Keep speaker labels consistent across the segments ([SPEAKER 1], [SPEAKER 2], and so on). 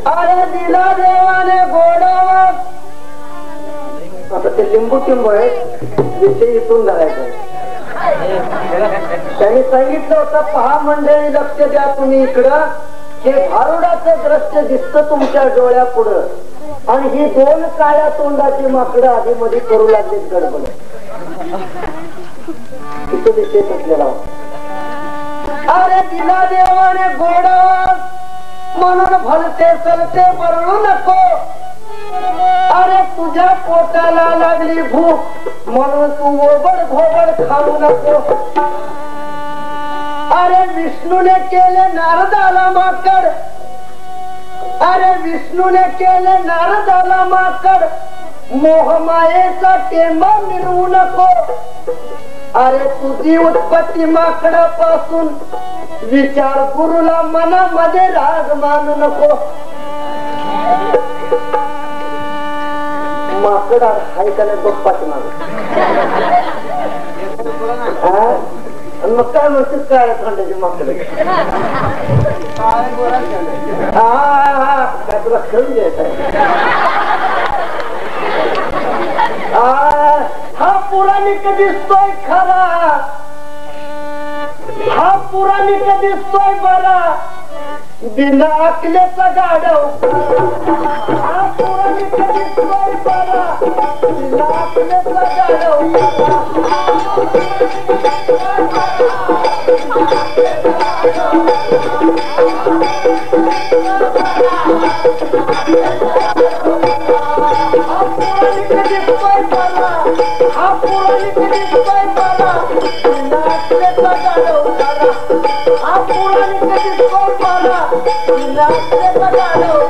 [SPEAKER 1] अरे दिला देवाने गोडावर. आता ते लिंबू टिंबू आहे विषय इथून धरायचं. त्यांनी सांगितलं होतं पहा मंडळी लक्ष द्या तुम्ही इकडं. हे भारुडाचं दृश्य दिसतं तुमच्या डोळ्या पुढं आणि ही दोन काळ्या तोंडाची माकडं आधी मध्ये करू लागली गडबड. इथं विषय सुटलेला होता. अरे दिला देवाने गोडावर म्हणून भलते सलते बरळू नको. अरे तुझ्या पोटाला लागली भूक म्हणून तू ओबड घोबड खाऊ नको. अरे विष्णूने केले नारदाला माकड. अरे विष्णूने केले नारदाला माकड. मोहमायेचा टेंबा मिरवू नको. अरे तुझी उत्पत्ती माकडापासून विचार गुरुला मनामध्ये राग मानू नको. माकड हाय का नाही बघ पाठीमाग. मग काय म्हणते काय खंडाची माकड. काय तुला खेळून घ्यायचं. हा पुराणिक दिसतोय खरा. हा पुराणिक दिसतोय बरा. बिना अकलेचा गाढव. हा पुराणिक दिसतोय बरा. बिना अकलेचा गाढव. हा पुराणिक दिसतोय बरा. हा पुराणिक दिसतोय बरा. बिना अकलेचा गाढव. हा पुराणिक दिसतोय बरा. बिना अकलेचा गाढव.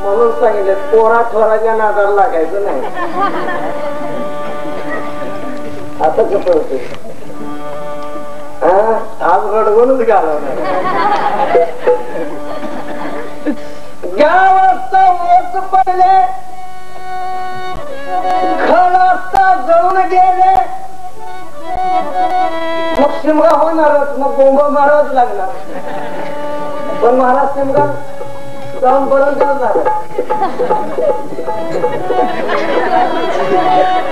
[SPEAKER 1] म्हणून सांगितलं पोरा थोराच्या नादाला लागायचं नाही. आता कसं होते आज रडवूनच घालवणार. 11 वाजता ओस पडले. खळ असता जळून गेले. मग शिमगा होणारच. मग बोंब मारावंच लागणार. पण महाराज शिमगा जाऊन बरं झालं.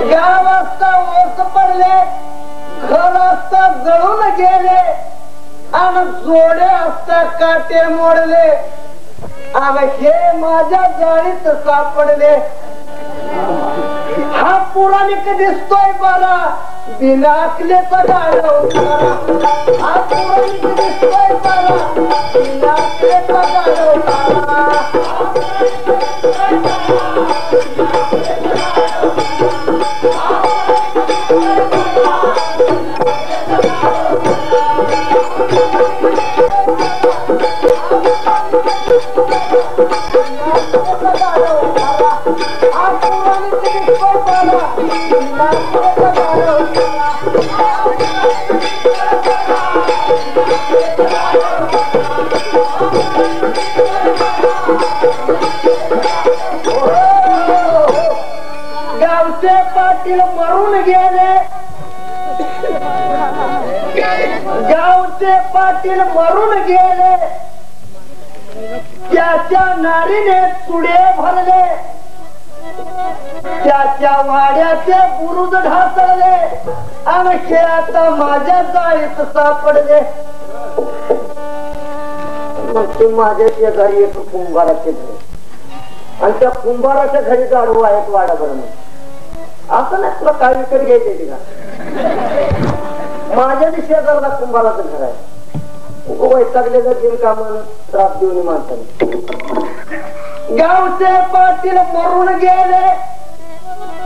[SPEAKER 1] 11 वाजता ओस पडले. घर असता जळून गेले आणि जोडे असता काटे मोडले. आणि हे माझ्या जाळीत सापडले. हा पुराणिक दिसतोय बरा. बिना अकलेचा गाढव. हा पुराणिक दिसतोय बरा. बिना अकलेचा गाढव. गावचे पाटील मरून गेले. गावचे पाटील मरून गेले. त्याच्या नारीने तुडे भरले. त्याच्या वाड्याचे बुरुज ढासळले. आणि हे आता माझ्या जाळीत सापडले. मग ते माझ्या शेजारी एक कुंभाराचे घरी आणि त्या कुंभाराच्या घरी गाडू आहेत वाडाभर. असं नाही तुला काय विकत घ्यायचे का. माझ्या शेजारला कुंभाराचं घर आहे. वैतागलेलं बिनकामानं त्रास देऊन माणसाने. गावचे पाटील मरून गेले.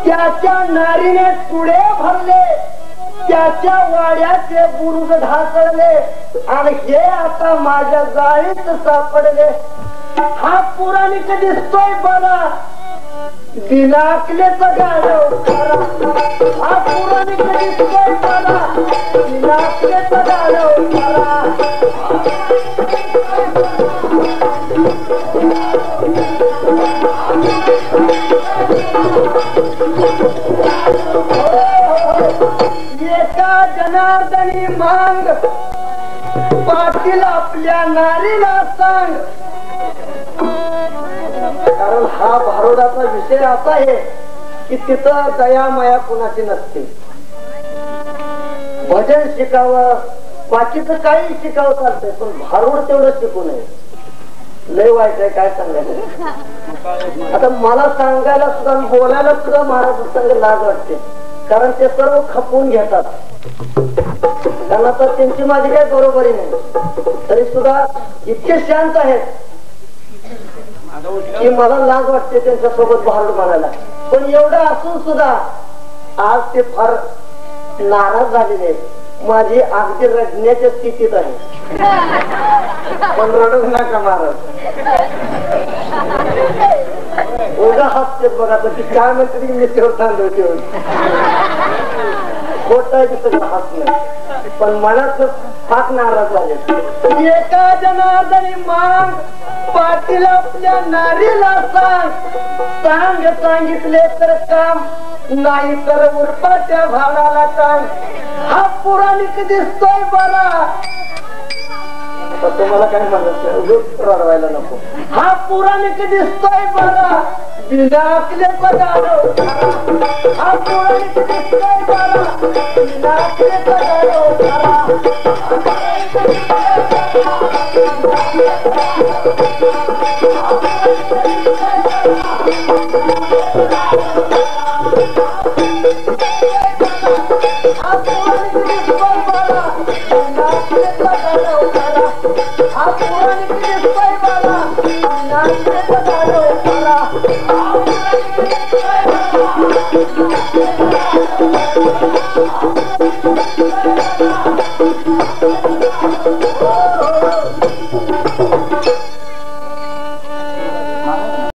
[SPEAKER 1] त्याच्या नारीने तुडे भरले. त्याच्या कुणाच्या वाड्याचे बुरुज ढासळले आणि हे आता माझ्या जाळीत सापडले. हा पुराणिक दिसतोय बरा बिनाकलेचा गाढव खरा. हा पुराणिक दिसतोय बरा बिनाकलेचा गाढव खरा. एका जनार्दनी मांग पाटील आपल्या नारीला सांग. कारण हा भारुडाचा विषय असा आहे की तिथं दयामया कुणाची नसते. भजन शिकावं बाकीचं काही शिकावं चालतंय पण भारूड तेवढं शिकू नये. लय वाईट आहे काय सांगायचं. आता मला सांगायला सुद्धा बोलायला सुद्धा महाराज लाज वाटते कारण ते सर्व खपवून घेतात. त्यांना तर त्यांची माझी काही बरोबरी नाही तरी सुद्धा इतके शांत आहेत की मला लाज वाटते त्यांच्या सोबत भारूड म्हणायला. पण एवढं असून सुद्धा आज ते फार नाराज झालेले आहेत. माझी अगदी रडण्याच्या स्थितीत आहे. पण रडू नका महाराज. उगा हसते बघा तर ती काय म्हणते मी तेव्हा तांदूळ ठेवून खोट आहे तिथं हसणं पण मनात फार नाराज झाले. एका जनार्दनी मांग पाटील आपल्या नारीला सांग. सांग सांगितले तर काम नाही तर उरपाच्या भाडाला टांग. हा पुराणिक दिसतोय बरा. तुम्हाला काय म्हणत रडवायला नको. हा पुराणिक दिसतोय बरा बिनाकलेचा गाढव खरा. हा पुराणिक दिसतोय बरा बिनाकलेचा गाढव खरा. हा पुराणिक दिसतोय बरा बिनाकलेचा गाढव खरा. हा पुराणिक